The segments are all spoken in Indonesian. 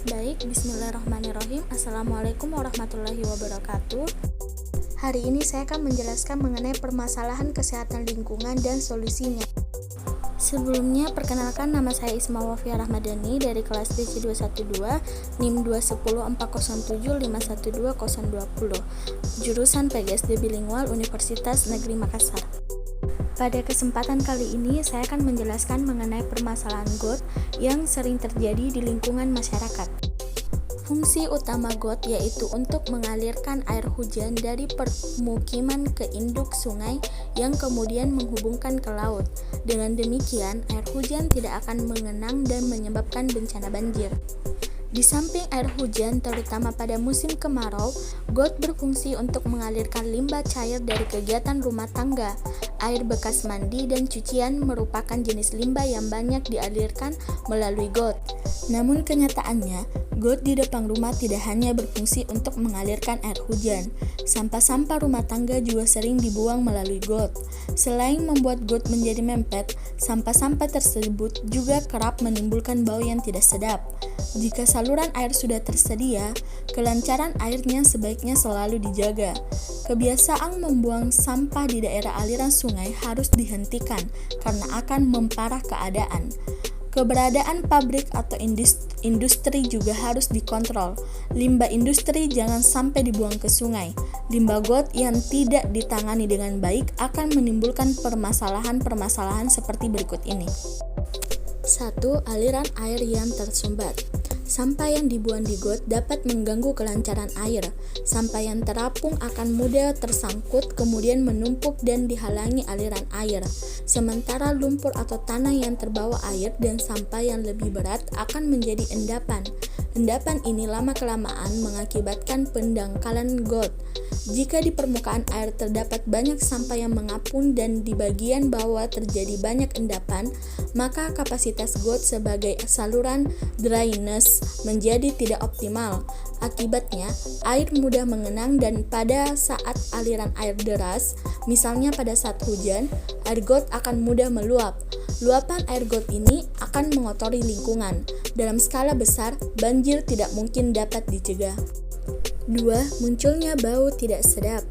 Baik, bismillahirrahmanirrahim. Assalamualaikum warahmatullahi wabarakatuh. Hari ini saya akan menjelaskan mengenai permasalahan kesehatan lingkungan dan solusinya. Sebelumnya, perkenalkan, nama saya Isma Wafia Rahmadani dari kelas BC 212 NIM 21040751220, jurusan PGSD Bilingual Universitas Negeri Makassar. Pada kesempatan kali ini, saya akan menjelaskan mengenai permasalahan got yang sering terjadi di lingkungan masyarakat. Fungsi utama got yaitu untuk mengalirkan air hujan dari permukiman ke induk sungai yang kemudian menghubungkan ke laut. Dengan demikian, air hujan tidak akan mengenang dan menyebabkan bencana banjir. Di samping air hujan, terutama pada musim kemarau, got berfungsi untuk mengalirkan limbah cair dari kegiatan rumah tangga. Air bekas mandi dan cucian merupakan jenis limbah yang banyak dialirkan melalui got. Namun kenyataannya, got di depan rumah tidak hanya berfungsi untuk mengalirkan air hujan. Sampah-sampah rumah tangga juga sering dibuang melalui got. Selain membuat got menjadi mempet, sampah-sampah tersebut juga kerap menimbulkan bau yang tidak sedap. Jika saluran air sudah tersedia, kelancaran airnya sebaiknya selalu dijaga. Kebiasaan membuang sampah di daerah aliran sungai harus dihentikan karena akan memparah keadaan. Keberadaan pabrik atau industri juga harus dikontrol. Limbah industri jangan sampai dibuang ke sungai. Limbah got yang tidak ditangani dengan baik akan menimbulkan permasalahan-permasalahan seperti berikut ini. 1. Aliran air yang tersumbat. Sampah yang dibuang di got dapat mengganggu kelancaran air. Sampah yang terapung akan mudah tersangkut, kemudian menumpuk dan dihalangi aliran air. Sementara lumpur atau tanah yang terbawa air dan sampah yang lebih berat akan menjadi endapan. Endapan ini lama-kelamaan mengakibatkan pendangkalan got. Jika di permukaan air terdapat banyak sampah yang mengapung dan di bagian bawah terjadi banyak endapan, maka kapasitas got sebagai saluran drainase menjadi tidak optimal. Akibatnya, air mudah mengenang dan pada saat aliran air deras, misalnya pada saat hujan, air got akan mudah meluap. Luapan air got ini akan mengotori lingkungan. Dalam skala besar, banjir tidak mungkin dapat dicegah. 2. Munculnya bau tidak sedap.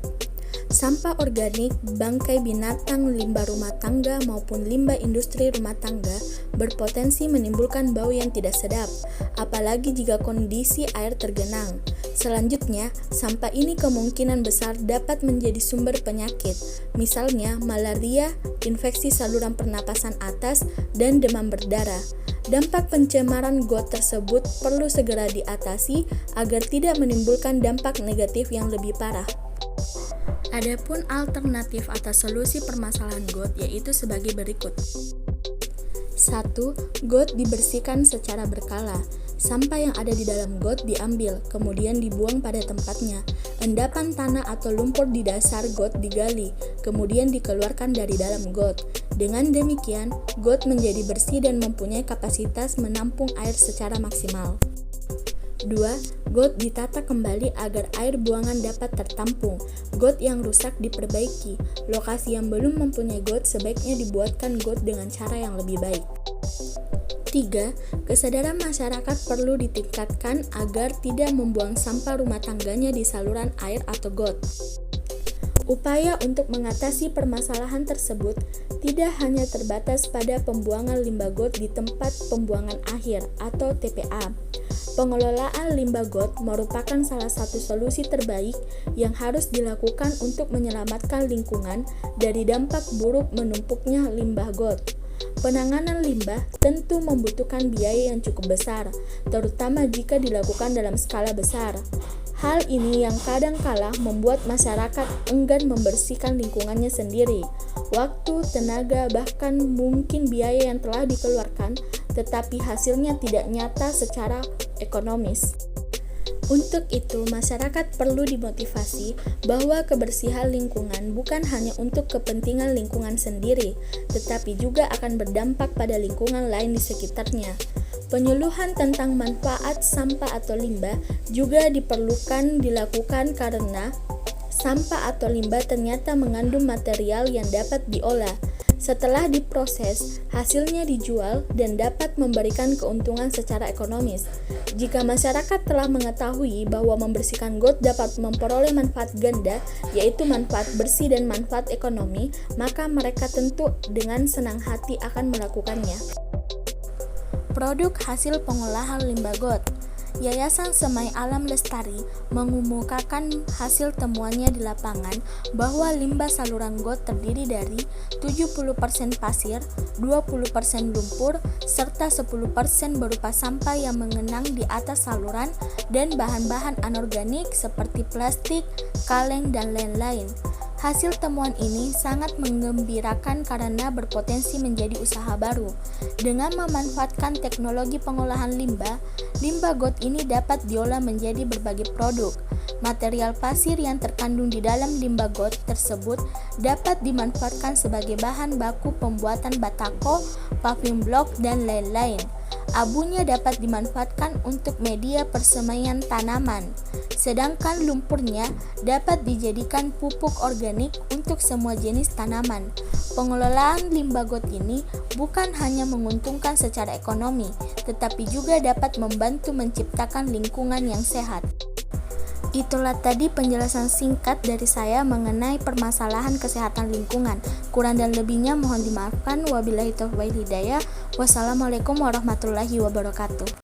Sampah organik, bangkai binatang, limbah rumah tangga maupun limbah industri rumah tangga berpotensi menimbulkan bau yang tidak sedap, apalagi jika kondisi air tergenang. Selanjutnya, sampah ini kemungkinan besar dapat menjadi sumber penyakit, misalnya malaria, infeksi saluran pernapasan atas, dan demam berdarah. Dampak pencemaran got tersebut perlu segera diatasi agar tidak menimbulkan dampak negatif yang lebih parah. Adapun alternatif atau solusi permasalahan got yaitu sebagai berikut. 1. Got dibersihkan secara berkala. Sampah yang ada di dalam got diambil, kemudian dibuang pada tempatnya. Endapan tanah atau lumpur di dasar got digali, kemudian dikeluarkan dari dalam got. Dengan demikian, got menjadi bersih dan mempunyai kapasitas menampung air secara maksimal. 2. Got ditata kembali agar air buangan dapat tertampung. Got yang rusak diperbaiki. Lokasi yang belum mempunyai got sebaiknya dibuatkan got dengan cara yang lebih baik. 3. Kesadaran masyarakat perlu ditingkatkan agar tidak membuang sampah rumah tangganya di saluran air atau got. Upaya untuk mengatasi permasalahan tersebut tidak hanya terbatas pada pembuangan limbah got di tempat pembuangan akhir atau TPA. Pengelolaan limbah got merupakan salah satu solusi terbaik yang harus dilakukan untuk menyelamatkan lingkungan dari dampak buruk menumpuknya limbah got. Penanganan limbah tentu membutuhkan biaya yang cukup besar, terutama jika dilakukan dalam skala besar. Hal ini yang kadang-kala membuat masyarakat enggan membersihkan lingkungannya sendiri. Waktu, tenaga, bahkan mungkin biaya yang telah dikeluarkan, tetapi hasilnya tidak nyata secara ekonomis. Untuk itu, masyarakat perlu dimotivasi bahwa kebersihan lingkungan bukan hanya untuk kepentingan lingkungan sendiri, tetapi juga akan berdampak pada lingkungan lain di sekitarnya. Penyuluhan tentang manfaat sampah atau limbah juga dilakukan karena sampah atau limbah ternyata mengandung material yang dapat diolah. Setelah diproses, hasilnya dijual dan dapat memberikan keuntungan secara ekonomis. Jika masyarakat telah mengetahui bahwa membersihkan got dapat memperoleh manfaat ganda, yaitu manfaat bersih dan manfaat ekonomi, maka mereka tentu dengan senang hati akan melakukannya. Produk hasil pengolahan limbah got. Yayasan Semai Alam Lestari mengemukakan hasil temuannya di lapangan bahwa limbah saluran got terdiri dari 70% pasir, 20% lumpur, serta 10% berupa sampah yang mengenang di atas saluran dan bahan-bahan anorganik seperti plastik, kaleng, dan lain-lain. Hasil temuan ini sangat menggembirakan karena berpotensi menjadi usaha baru. Dengan memanfaatkan teknologi pengolahan limbah got ini dapat diolah menjadi berbagai produk. Material pasir yang terkandung di dalam limbah got tersebut dapat dimanfaatkan sebagai bahan baku pembuatan batako, paving block, dan lain-lain. Abunya dapat dimanfaatkan untuk media persemaian tanaman, sedangkan lumpurnya dapat dijadikan pupuk organik untuk semua jenis tanaman. Pengelolaan limbah got ini bukan hanya menguntungkan secara ekonomi, tetapi juga dapat membantu menciptakan lingkungan yang sehat. Itulah tadi penjelasan singkat dari saya mengenai permasalahan kesehatan lingkungan. Kurang dan lebihnya mohon dimaafkan. Wabillahi taufiq wal hidayah. Wassalamualaikum warahmatullahi wabarakatuh.